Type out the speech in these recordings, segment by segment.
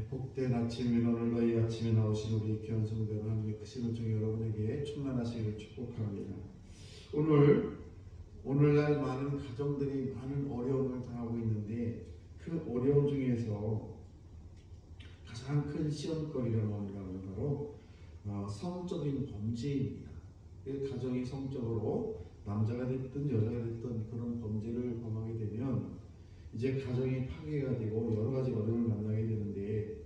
복된 아침인 오늘 너희 아침에 나오신 우리 귀한 성도들 하나님의 크신 은총이 여러분에게 충만하시기를 축복합니다. 오늘날 많은 가정들이 많은 어려움을 당하고 있는데 그 어려움 중에서 가장 큰 시험거리가 뭔가 하면 바로 성적인 범죄입니다. 가정이 성적으로 남자가 됐든 여자가 됐든 그런 범죄를 범하게 되면 이제 가정이 파괴가 되고 여러 가지 어려움을 만나게 되는데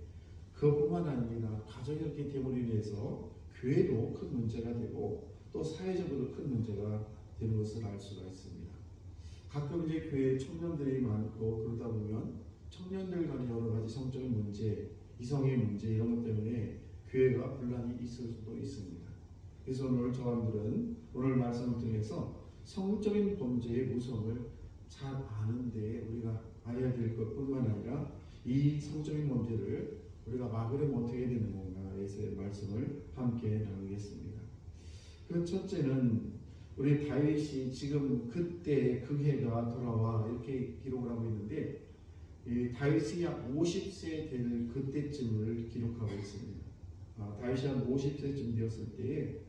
그것뿐만 아니라 가정이 이렇게 됨으로 인해서 교회도 큰 문제가 되고 또 사회적으로 큰 문제가 되는 것을 알 수가 있습니다. 가끔 이제 교회에 청년들이 많고 그러다 보면 청년들 간의 여러 가지 성적인 문제, 이성의 문제 이런 것 때문에 교회가 분란이 있을 수도 있습니다. 그래서 오늘 저분들은 오늘 말씀을 통해서 성적인 범죄의 무서움을 잘 아는데 우리가 알아야 될 것뿐만 아니라 이 성적인 문제를 우리가 막으려면 어떻게 되는 건가에서의 말씀을 함께 나누겠습니다. 그 첫째는 우리 다윗이 지금 그때 그 해가 돌아와 이렇게 기록을 하고 있는데 다윗이 약 50세 될 그때쯤을 기록하고 있습니다. 다윗이 한 50세쯤 되었을 때에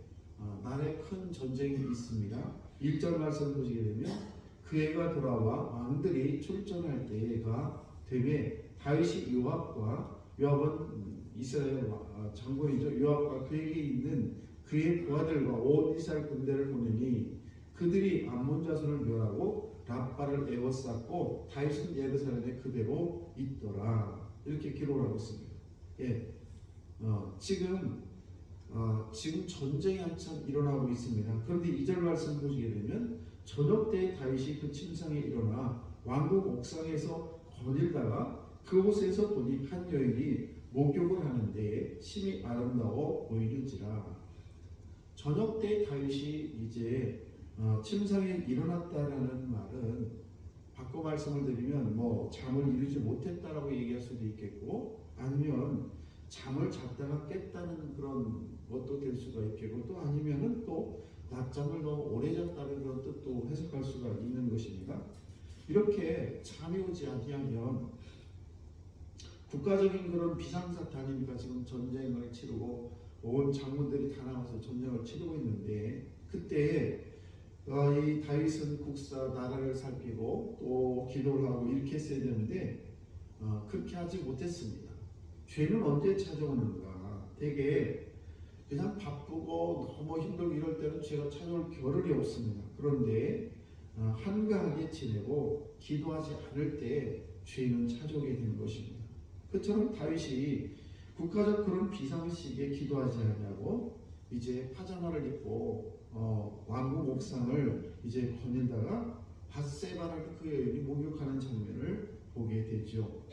날에 큰 전쟁이 있습니다. 1절 말씀 보시게 되면 그 해가 돌아와 왕들이 출전할 때가 되매 다윗이 요압은 이스라엘 장군이죠. 요압과 그에게 있는 그의 부하들과 온 이스라엘 군대를 보내니 그들이 암몬 자손을 멸하고 랍바를 에워쌌고 다윗은 예루살렘에 그대로 있더라. 이렇게 기록을 하고 있습니다. 지금 전쟁이 한참 일어나고 있습니다. 그런데 2절 말씀 보시게 되면 저녁 때 다윗이 그 침상에 일어나 왕궁 옥상에서 거닐다가 그곳에서 보니 한 여인이 목욕을 하는데 심히 아름다워 보이는지라. 저녁 때 다윗이 이제 침상에 일어났다라는 말은 바꿔 말씀을 드리면 잠을 이루지 못했다라고 얘기할 수도 있겠고 아니면 잠을 잤다가 깼다는 그런 것도 될 수가 있겠고 또 아니면은 또 낮잠을 너무 오래 잤다는 그런 뜻도 해석할 수가 있는 것입니다. 이렇게 잠이 오지 아니하면 국가적인 그런 비상사태니까 지금 전쟁을 치르고 온 장군들이 다 나와서 전쟁을 치르고 있는데 그때 이 다윗은 국사 나라를 살피고 또 기도를 하고 이렇게 했어야 되는데 그렇게 하지 못했습니다. 죄는 언제 찾아오는가? 되게 그냥 바쁘고 너무 힘들고 이럴 때는 죄가 찾아올 겨를이 없습니다. 그런데 한가하게 지내고 기도하지 않을 때 죄는 찾아오게 되는 것입니다. 그처럼 다윗이 국가적 그런 비상시기에 기도하지 않냐고 이제 파자마를 입고 왕궁 옥상을 이제 거닐다가 밧세바라는 그 여인이 목욕하는 장면을 보게 되죠.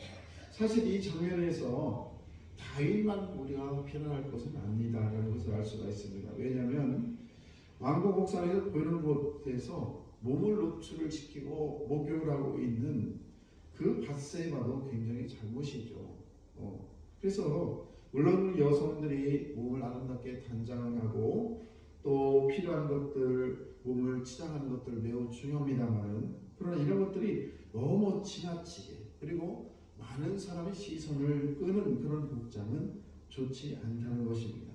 사실 이 장면에서 다윗만 우리가 비난할 것은 아니다라는 것을 알 수가 있습니다. 왜냐하면 왕궁 옥상에서 보이는 곳에서 몸을 노출을 시키고 목욕을 하고 있는 그 밧세바도 굉장히 잘못이죠. 그래서 물론 여성들이 몸을 아름답게 단장하고 또 필요한 것들, 몸을 치장하는 것들 매우 중요합니다만 그러나 이런 것들이 너무 지나치게 그리고 많은 사람의 시선을 끄는 그런 복장은 좋지 않다는 것입니다.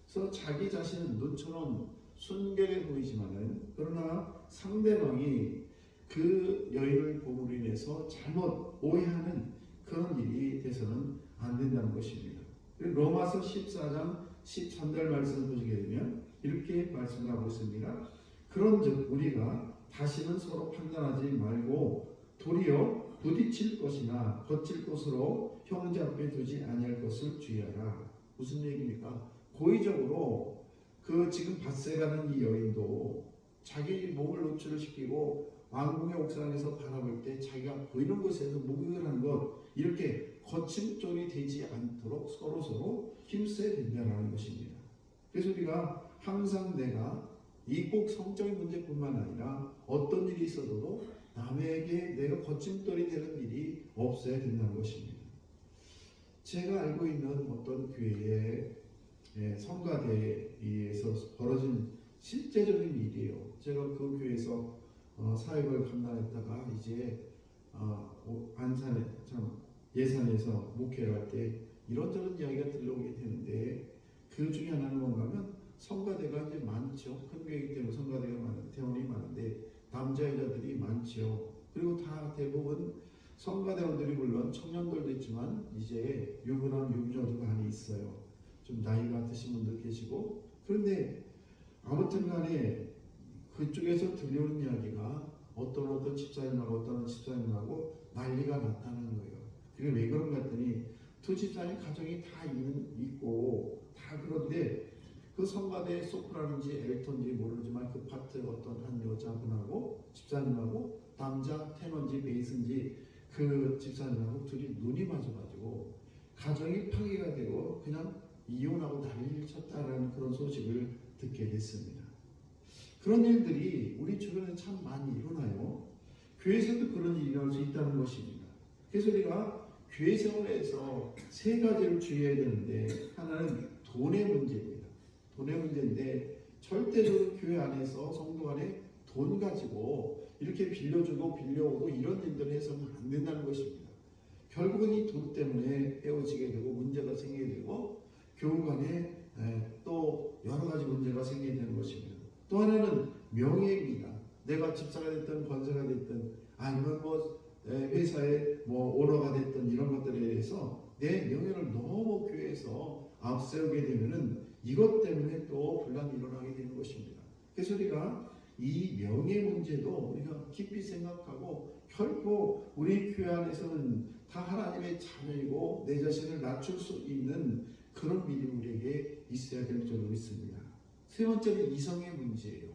그래서 자기 자신은 눈처럼 순결해 보이지만은 그러나 상대방이 그 여인을 봄으로 인해서 잘못 오해하는 그런 일이 돼서는 안 된다는 것입니다. 로마서 14장 13절 말씀을 보시게 되면 이렇게 말씀을 하고 있습니다. 그런즉 우리가 다시는 서로 판단하지 말고 도리어 부딪힐 것이나 거칠 것으로 형제 앞에 두지 아니할 것을 주의하라. 무슨 얘기입니까? 고의적으로 그 지금 밧세바는 이 여인도 자기 몸을 노출을 시키고 왕궁의 옥상에서 바라볼 때 자기가 보이는 곳에서 목욕을 하는 것 이렇게 거침돌이 되지 않도록 서로 힘써야 된다는 것입니다. 그래서 우리가 항상 내가 이 꼭 성적인 문제뿐만 아니라 어떤 일이 있어도 남에게 내가 거침돌이 되는 일이 없어야 된다는 것입니다. 제가 알고 있는 어떤 교회의 성가대에서 벌어진 실제적인 일이에요. 제가 그 교회에서 사역을 감당했다가 이제 안산에 예산에서 목회를 할 때 이런저런 이야기가 들려오게 되는데 그 중에 하나는 뭔가 하면 성가대가 이제 많죠. 큰 교회이기 때문에 성가대가 많은 대원이 많은데 남자 여자들이 많죠. 그리고 다 대부분 성가대원들이 물론 청년들도 있지만 이제 유부남 유부녀도 많이 있어요. 좀 나이가 드신 분도 계시고 그런데 아무튼 간에 그쪽에서 들려오는 이야기가 어떤 집사님하고 어떤 집사님하고 난리가 났다는 거예요. 그게 왜 그런가 했더니 두 집사님 가정이 다 있고 다 그런데 그 성가대 소프라는지 엘톤인지 모르지만 그 파트 어떤 한 여자분하고 집사님하고 남자 테너인지 베이스인지 그 집사님하고 둘이 눈이 맞아가지고 가정이 파괴가 되고 그냥 이혼하고 난리를 쳤다라는 그런 소식을 듣게 됐습니다. 그런 일들이 우리 주변에 참 많이 일어나요. 교회에서도 그런 일이 일어날 수 있다는 것입니다. 그래서 우리가 교회 생활에서 세 가지를 주의해야 되는데 하나는 돈의 문제입니다. 돈의 문제인데 절대적으로 교회 안에서 성도 안에 돈 가지고 이렇게 빌려주고 빌려오고 이런 일들을 해서는 안 된다는 것입니다. 결국은 이 돈 때문에 헤어지게 되고 문제가 생기게 되고 교우 간에 또 여러 가지 문제가 생기게 되는 것입니다. 또 하나는 명예입니다. 내가 집사가 됐든 권세가 됐든 아니면 회사의 오너가 됐든 이런 것들에 대해서 내 명예를 너무 교회에서 앞세우게 되면은 이것 때문에 또 분란이 일어나게 되는 것입니다. 그래서 우리가 이 명예 문제도 우리가 깊이 생각하고 결코 우리 교회 안에서는 다 하나님의 자녀이고 내 자신을 낮출 수 있는 그런 믿음이 우리에게 있어야 될 줄로 믿습니다. 세 번째는 이성의 문제예요.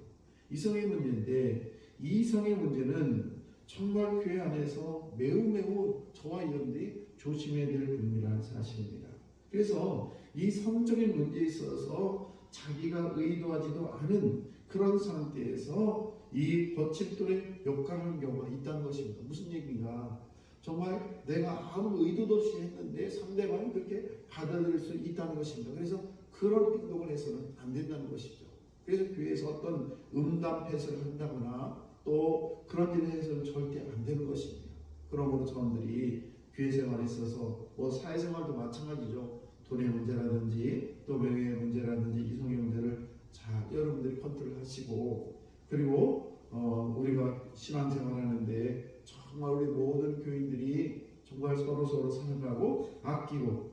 이성의 문제인데 이성의 문제는 정말 교회 안에서 매우 저와 여러분들이 조심해야 될 부분이라는 사실입니다. 그래서 이 성적인 문제에 있어서 자기가 의도하지도 않은 그런 상태에서 이 거칠돌에 욕하는 경우가 있다는 것입니다. 무슨 얘기인가? 정말 내가 아무 의도도 없이 했는데 상대방이 그렇게 받아들일 수 있다는 것입니다. 그래서 그런 행동을 해서는 안 된다는 것이죠. 그래서 교회에서 어떤 음담 패설을 한다거나 또 그런 일을 해서는 절대 안 되는 것입니다. 그러므로 저분들이 교회 생활에 있어서 사회생활도 마찬가지죠. 돈의 문제라든지 또 명예의 문제라든지 이성의 문제를 잘 여러분들이 컨트롤 하시고 그리고 우리가 신앙생활 하는데 정말 우리 모든 교인들이 정말 서로 사랑하고 아끼고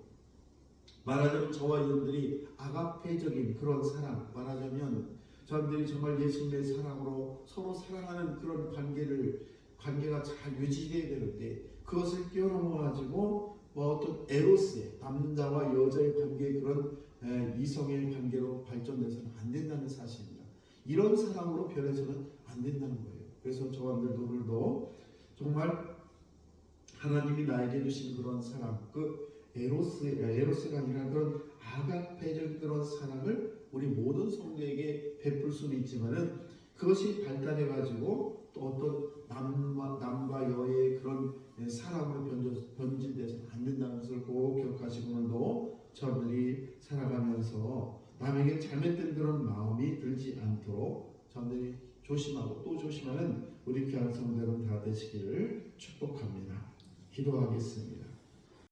말하자면 저와 여러분들이 아가페적인 그런 사랑 말하자면 저희들이 정말 예수님의 사랑으로 서로 사랑하는 그런 관계가 잘 유지되어야 되는데 그것을 뛰어넘어 가지고 어떤 에로스의 남자와 여자의 관계의 그런 이성의 관계로 발전돼서는 안 된다는 사실입니다. 이런 사랑으로 변해서는 안 된다는 거예요. 그래서 저분들도 정말 하나님이 나에게 주신 그런 사랑, 그 에로스가 아니라 그런 아가페적인 그런 사랑을 우리 모든 성도에게 베풀 수는 있지만은 그것이 발달해 가지고 또 어떤 남과 여의 그런 사랑으로 변질돼서는 안 된다는 것을 꼭 기억하시고 오늘도 저들이 살아가면서 남에게 잘못된 그런 마음이 들지 않도록 저들이 조심하고 또 조심하는 우리 귀한 성도 여러분 다 되시기를 축복합니다. 기도하겠습니다.